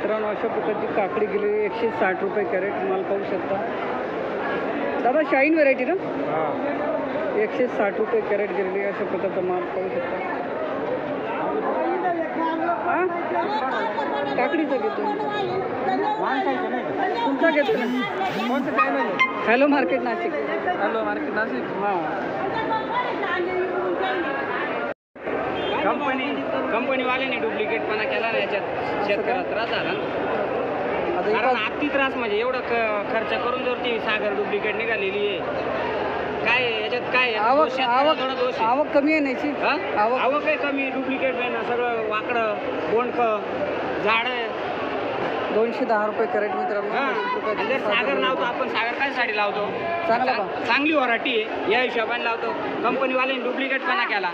मित्रांनो अशा प्रकारची काकडी गेली 160 रुपये कॅरेट, माल पाहू शकता दादा. शाईन व्हरायटी ना, 160 रुपये कॅरेट गेलेली अशा प्रकारचा माल पाहू शकता. काकडीचा घेतो तुमचा घेतो ना. Hello market Nashik. Hello market Nashik. हां, कंपनीवाल्याने डुप्लिकेटपणा केला ना याच्यात, शेतकऱ्याला त्रास झाला ना. कारण अति त्रास म्हणजे एवढं खर्च करून जर ती सागर डुप्लिकेट निघालेली आहे, काय याच्यात काय आवक आवक कमी आहे याची. आवक आहे कमी, डुप्लिकेट आहे ना सगळं, वाकडं बोंडकं झाड. 210 रुपये कॅरेट मित्रांनो. जर सागर लावतो आपण, सागर काय साठी लावतो, चांगली व्हरायटी आहे या हिशोबाने लावतो. कंपनीवाल्याने डुप्लिकेटपणा केला.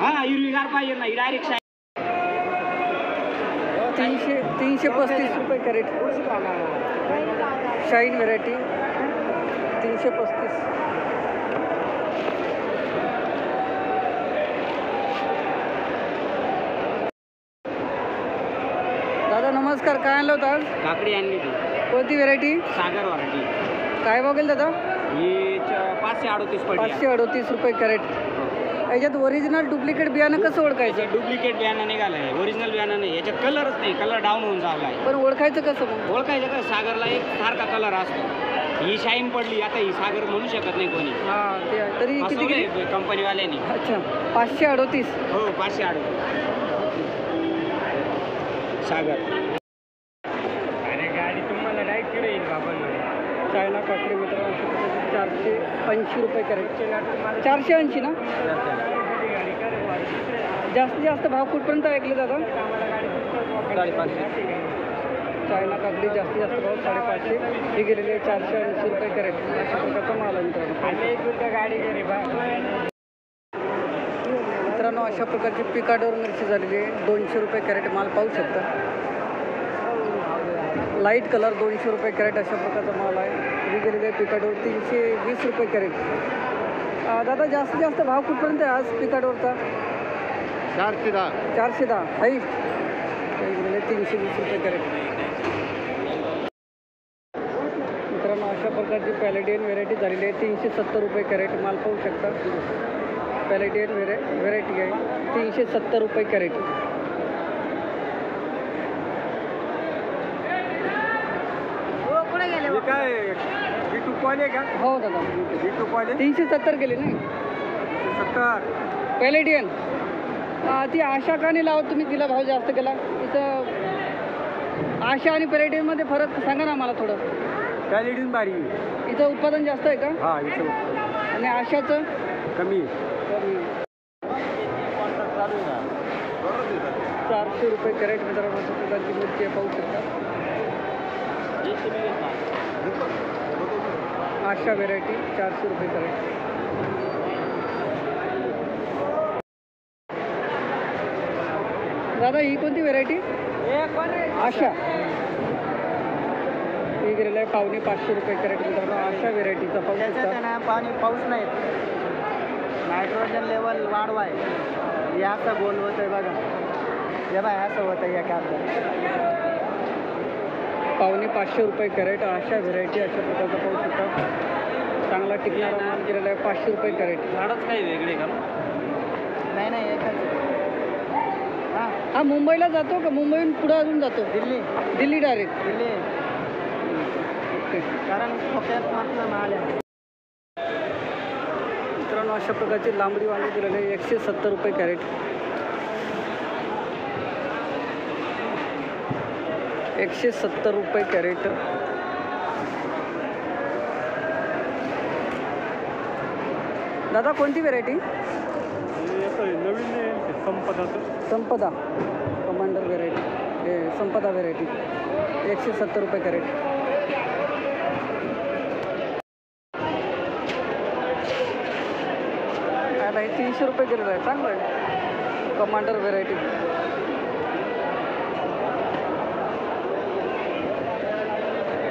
हां, हिरवीगार पाहिजे ना, डायरेक्ट 335 रुपये कॅरेट. Shine variety 335. दादा नमस्कार, काय आणलं होतं आज? काकडी आणली होती. कोणती व्हरायटी? सागर व्हरायटी. काय बघेल दादा? ही 538 पडली. 538 रुपये कॅरेट. याच्यात ओरिजिनल डुप्लिकेट बियाणं कसं ओळखायचं? डुप्लिकेट बियाणं निघालं आहे, ओरिजिनल बियाणं नाही. याच्यात कलरच नाही, कलर डाऊन होऊन चालला आहे. पण ओळखायचं कसं मग? ओळखायचं का, सागरला एक सारखा कलर असतो. ही शाईन पडली, आता ही सागर म्हणू शकत नाही कोणी. हां, ते तरी किती किती कंपनीवाल्याने? अच्छा, 538. हो, 538 सागर. अरे गाडी तुम्हाला डायरेक्ट येईल बाबा. चायना काकडी मित्रांनो 480 रुपये कॅरेट. 480 ना. जास्तीत जास्त भाव कुठपर्यंत ऐकले दादा? 550. चायना काकडी जास्तीत जास्त भाव 550. ही गेलेली आहे 480 रुपये कॅरेट. अशा प्रकारचा माल आहे मित्रांनो. अशा प्रकारची पिकाडोर मिरची झालेली आहे 200 रुपये कॅरेट. माल पाहू शकता, लाईट कलर 200 रुपये कॅरेट. अशा प्रकारचा माल आहे. ही गेलेली आहे पिकाडोर 320 रुपये कॅरेट. दादा जास्तीत जास्त भाव कुठपर्यंत आहे आज पिकाडोरचा? 410. 410 हाईस्ट. गेलेले 320 रुपये कॅरेट. मित्रांनो अशा प्रकारची पॅलेडियन व्हेरायटी झालेली आहे 370 रुपये कॅरेट. माल पाहू शकता, पॅलेडियन व्हेरायटी आहे 370 रुपये कॅरेट. काय बिटू कॉले का? हो दादा, बिटू कॉले 370 गेले नाही. 70 पॅलेडियन. ती आशा का नाही लावत तुम्ही, तिला भाव जास्त केला? तिथं आशा आणि पॅलेडियनमध्ये फरक सांगा ना मला थोडं. पॅलेडियन बारी, इथं उत्पादन जास्त आहे का? हां इथं. आणि आशाचं कमी. 400 रुपये कॅरेट मित्रांनो. अशा प्रकारची मिरची पाहू शकता. आशा व्हेरायटी 400 रुपये कॅरेट. दादा ही कोणती व्हेरायटी? आशा. ही गेलेलं आहे 550 रुपये कॅरेट मित्रांनो. आशा व्हेरायटीचा पाहू शकता. पाऊस नाही, नायट्रोजन लेवल वाढवाय. हे असं गोल होत आहे बघा, हे बाय असं होतं या कागदात. 550 रुपये कॅरेट. आशा व्हेरायटी अशा प्रकारचा पाहू शकता. चांगला टिकणारा माल गेलेला आहे 500 रुपये कॅरेट. झाडच काही वेगळे का? नाही एकच. हा मुंबईला जातो का? मुंबईहून पुढं अजून जातो? दिल्ली डायरेक्ट. दिल्ली. कारण खोक्यात मात्र माल आहे. मित्रांनो अशा प्रकारची लांबडी वांगी दिलेली आहे 170 रुपये कॅरेट. 170 रुपये कॅरेट. दादा कोणती व्हेरायटी? नवीन संपदा कमांडर व्हेरायटी. संपदा व्हेरायटी 170 रुपये कॅरेट. आता हे 300 रुपये गेलेलं आहे. चांगलं आहे कमांडर व्हेरायटी.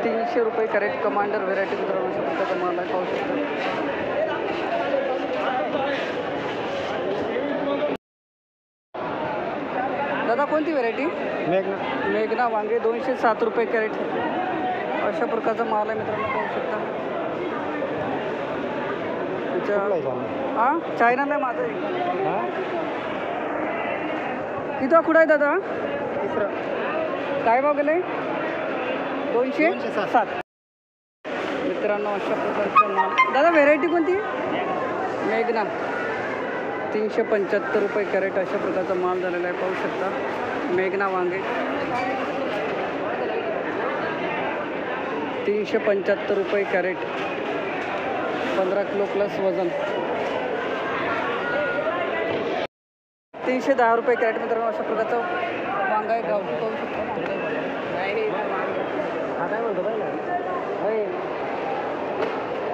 300 रुपये कॅरेट कमांडर व्हेरायटी मित्रांनो. अशा प्रकारचा माल आहे पाहू शकता. दादा कोणती व्हेरायटी? मेघना वांगे 207 रुपये कॅरेट. अशा प्रकारचा माल आहे मित्रांनो, पाहू शकता. हां चायनाला आहे माझं. किती कुठं आहे दादा? काय भाव गेले? 207 मित्रांनो. अशा प्रकारचा माल. दादा व्हेरायटी कोणती? मेघना 375 रुपये कॅरेट. अशा प्रकारचा माल झालेला आहे, पाहू शकता. मेघना वांगे 375 रुपये कॅरेट. 15 किलो प्लस वजन. 310 रुपये कॅरेट मित्रांनो. अशा प्रकारचा वांगा आहे, गावठी पाहू शकता. काय म्हणतो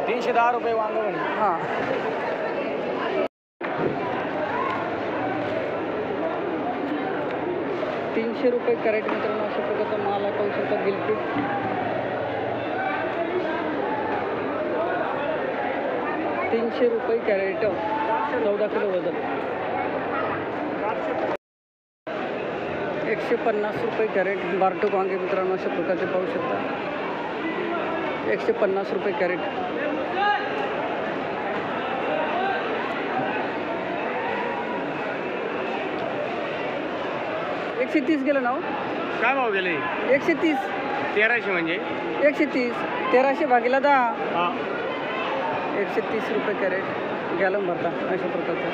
310 रुपये वांगा म्हणे. हां 300 रुपये कॅरेट मित्रांनो. अशा प्रकारचा माल आहे, पाहू शकता. गिलकी 300 रुपये कॅरेट. 14 किलो वजन. 150 रुपये कॅरेट. बारटोक वांगे मित्रांनो अशा प्रकारचे पाहू शकता. 150 रुपये कॅरेट. एकशे 30 गेलं ना हो. काय भाव गेले? 130. 1300 म्हणजे 130. 1300 भागीला 10. हां 130 रुपये कॅरेट. गॅलम भरता अशा प्रकारचं.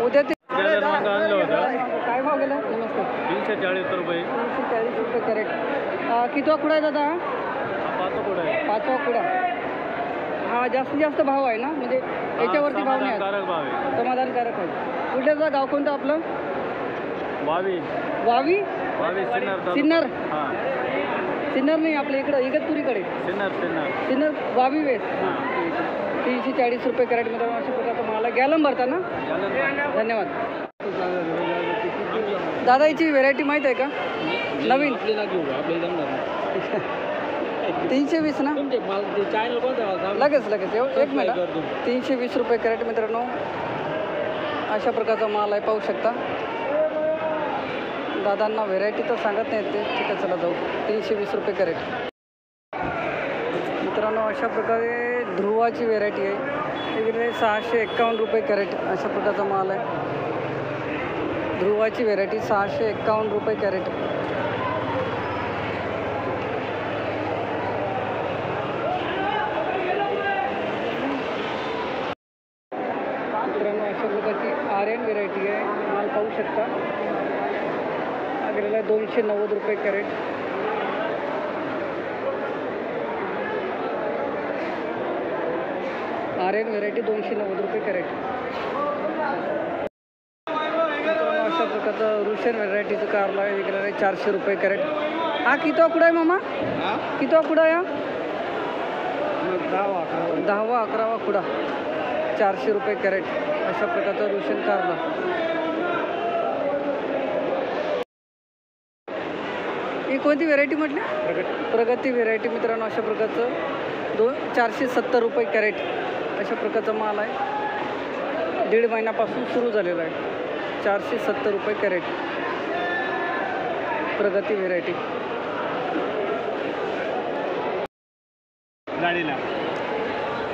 उद्या ते आणलं होतं. काय भाव गेला? नमस्कार. 340 रुपये. 340 रुपये कॅरेट. कितवा कुडा आहे दादा? 5 कुडा आहे. 5वा कुडा. हा जास्तीत जास्त भाव आहे ना, म्हणजे याच्यावरती भाव नाही आहे. भाव आहे. समाधानकारक आहे. कुठल्याचं गाव कोणतं आपलं? वावी. वावी सिन्नर. हां सिन्नर नाही, आपल्या इकडं इगतपुरीकडे सिन्नर वावी वेस. 340 रुपये कॅरेट मित्रांनो. अशा प्रकारचा माल आहे. गॅलम भरता ना. धन्यवाद. दादा याची व्हेरायटी माहीत आहे का? नवीन 320 ना. लगेच एक मिनिट. 320 रुपये कॅरेट मित्रांनो. अशा प्रकारचा माल आहे, पाहू शकता. दादांना व्हेरायटी तर सांगत नाहीत ते. ठीक आहे चला जाऊ. 320 रुपये कॅरेट मित्रांनो. अशा प्रकारे ध्रुवाची व्हेरायटी आहे. इकडे 651 रुपये कॅरेट. अशा प्रकारचा माल आहे. ध्रुवाची व्हेरायटी 651 रुपये कॅरेट. मित्रांनो अशा प्रकारची आर्यन व्हेरायटी आहे. माल पाहू शकता. गेलेला आहे 290 रुपये कॅरेट. आर्यन व्हेरायटी 290 रुपये कॅरेट. अशा प्रकारचं रुशियन व्हेरायटीचं कारला आहे. गेलेला आहे 400 रुपये कॅरेट. हा कितवा कुडा आहे मामा? कितवा कुडा आहे? 10वा 11वा कुडा. 400 रुपये कॅरेट. अशा प्रकारचा रुशियन कारला. ही कोणती व्हेरायटी म्हटली? प्रगती व्हेरायटी मित्रांनो. अशा प्रकारचं 470 रुपये कॅरेट. अशा प्रकारचा माल आहे. 1.5 महिन्यापासून सुरू झालेला आहे. 470 रुपये कॅरेट. प्रगती व्हेरायटी. गाडीला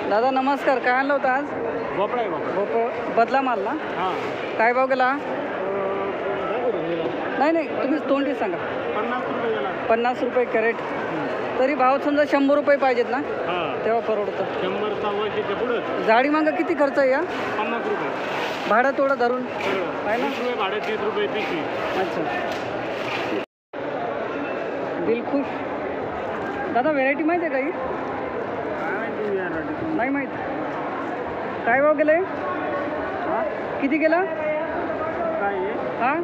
दादा नमस्कार. काय आणलं होतं आज? भोपळा. बदला माल ना. हां काय भाव गेला? नाही तुम्हीच तोंडी सांगा. 50 रुपये कॅरेट. तरी भाव समजा 100 रुपये पाहिजेत ना, तेव्हा परवडतं. 100 पुढं. जाडी मागं किती खर्च आहे या? 50 रुपये भाडं थोडं धरून आहे ना. 30 रुपये भाडे. 30 रुपये पिशवी. अच्छा. दिलखुश. दादा व्हेरायटी माहीत आहे का ही? नाही माहीत. काय भाव गेलं? किती गेला? हां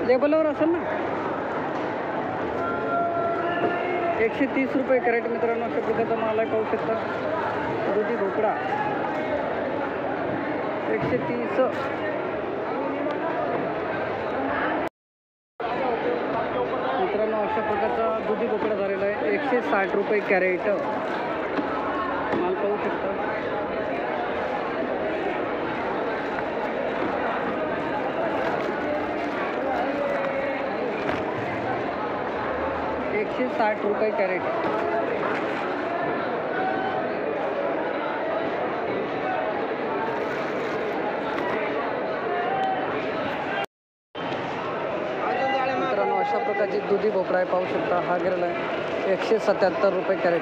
लेबलवर असेल ना. 130 रुपये कॅरेट मित्रांनो. अशा प्रकारचा माल आहे, पाहू शकता. दुधी भोपळा 130. मित्रांनो अशा प्रकारचा दुधी भोपळा झालेला आहे. 160 रुपये कॅरेट. माल पाहू शकता. 160 रुपये कॅरेट. मित्रांनो अशा प्रकारची दुधी भोपळा आहे, पाहू शकता. हा गेलेला आहे 177 रुपये कॅरेट.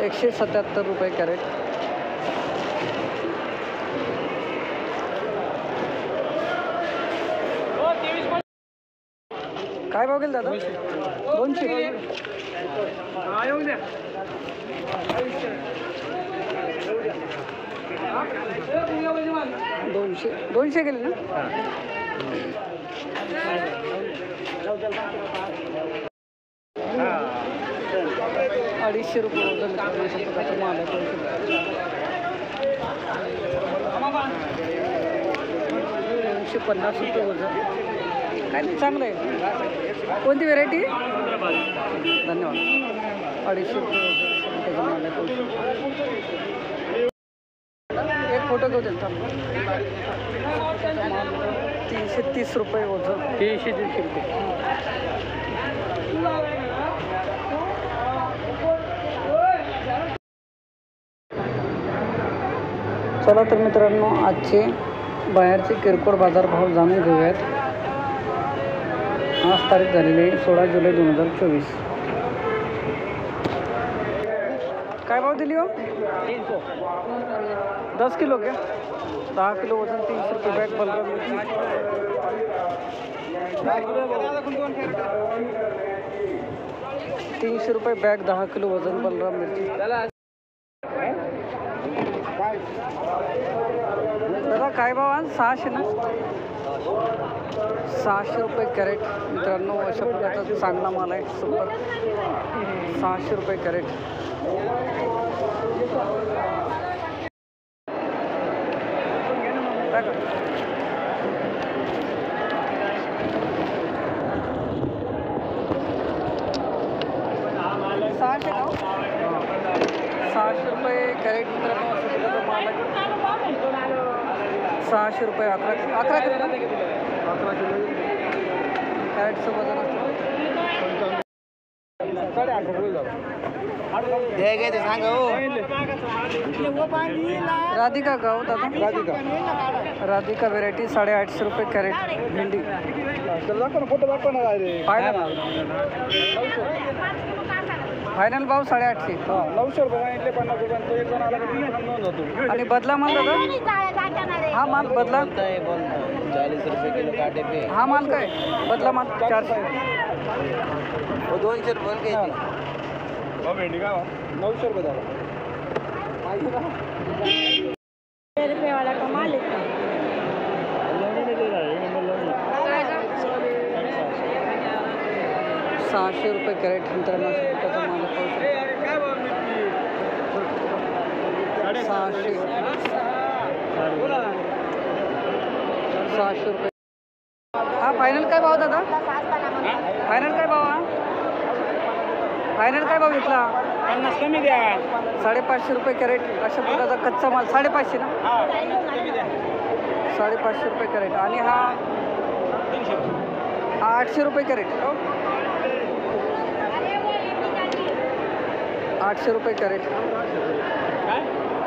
₹177 कॅरेट. काय भाव गेला दादा? 200. 200 गेले ना. ₹250 वजन प्रकारचा माल आहे. 250 रुपये वजन. काय नाही, चांगलं आहे. कोणती व्हेरायटी? धन्यवाद. 250 रुपये त्याचा माल आहे. एक फोटो घेऊ त्यांचा. 330 रुपये वजन. 330 रुपये. चला तर मित्रांनो, आजचे बाहेरचे किरकोळ बाजारभाव जाणून घेऊयात. आज तारीख झालेली आहे 16 जुलै 2024. काय भाव दिली हो? 10 किलो क्या? 10 किलो वजन 300 रुपये बॅग. बलराम मिरची 300 रुपये बॅग. 10 किलो वजन बलराम मिरची. दादा काय भाव आज? 600 ना. 600 रुपये कॅरेट. मित्रांनो अशा प्रकारचा चांगला माल आहे. सुपर. 600 रुपये कॅरेट. ₹600 कॅरेट. मित्रांनो अशा प्रकारचा माल आहे. 600 रुपये. 11 किलो ना. 11 किलो कॅरेटचं वजन असतं. राधिका गाव दादा. राधिका व्हेरायटी 850 रुपये कॅरेट. भेंडी फायनल भाव 850. 900 रुपये 50 रुपये. आणि बदला माल दादा? हा माल बदला 40 रुपये किलो काटे पे. हा माल काय बदला माल? 400. 200 रुपये घ्यायची. भेंडी का 900 रुपये झाला. वाला कमाल है. 600 रुपये कॅरेट. मित्रांनो त्याचा माल पाहू शकतो. 600 रुपये. हा फायनल काय भाव दादा? फायनल काय भाव? हा फायनल काय भाव घेतला? 50 कमी द्या. 550 रुपये कॅरेट. अशा प्रकारचा कच्चा माल 550 ना. 550 रुपये कॅरेट. आणि हा 800 रुपये कॅरेट. 800 रुपये कॅरेट.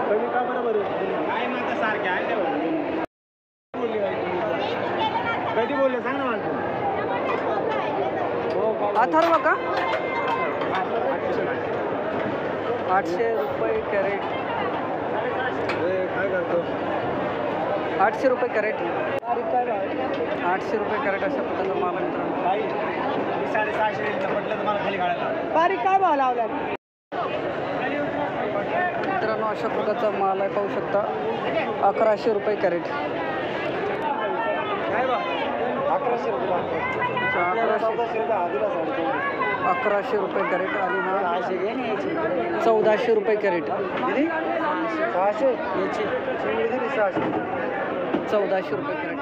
कमी का बरोबर काय माता सारखे आहे कधी बोलले सांग ना मला. अथर्व का? 800 रुपये कॅरेट. काय करतो? 800 रुपये कॅरेट. 800 रुपये कॅरेट. अशा प्रकारचा माल आहे मित्रांनो. 650 म्हटलं तर मला खाली काढायला. बारीक काय भाव लावला? मित्रांनो अशा प्रकारचा माल आहे, पाहू शकता. 1100 रुपये कॅरेट. 1100 रुपये. 1100 रुपये कॅरेट. आणि हा 1400 रुपये कॅरेट. 600 याची 600 1400 रुपये कॅरेट.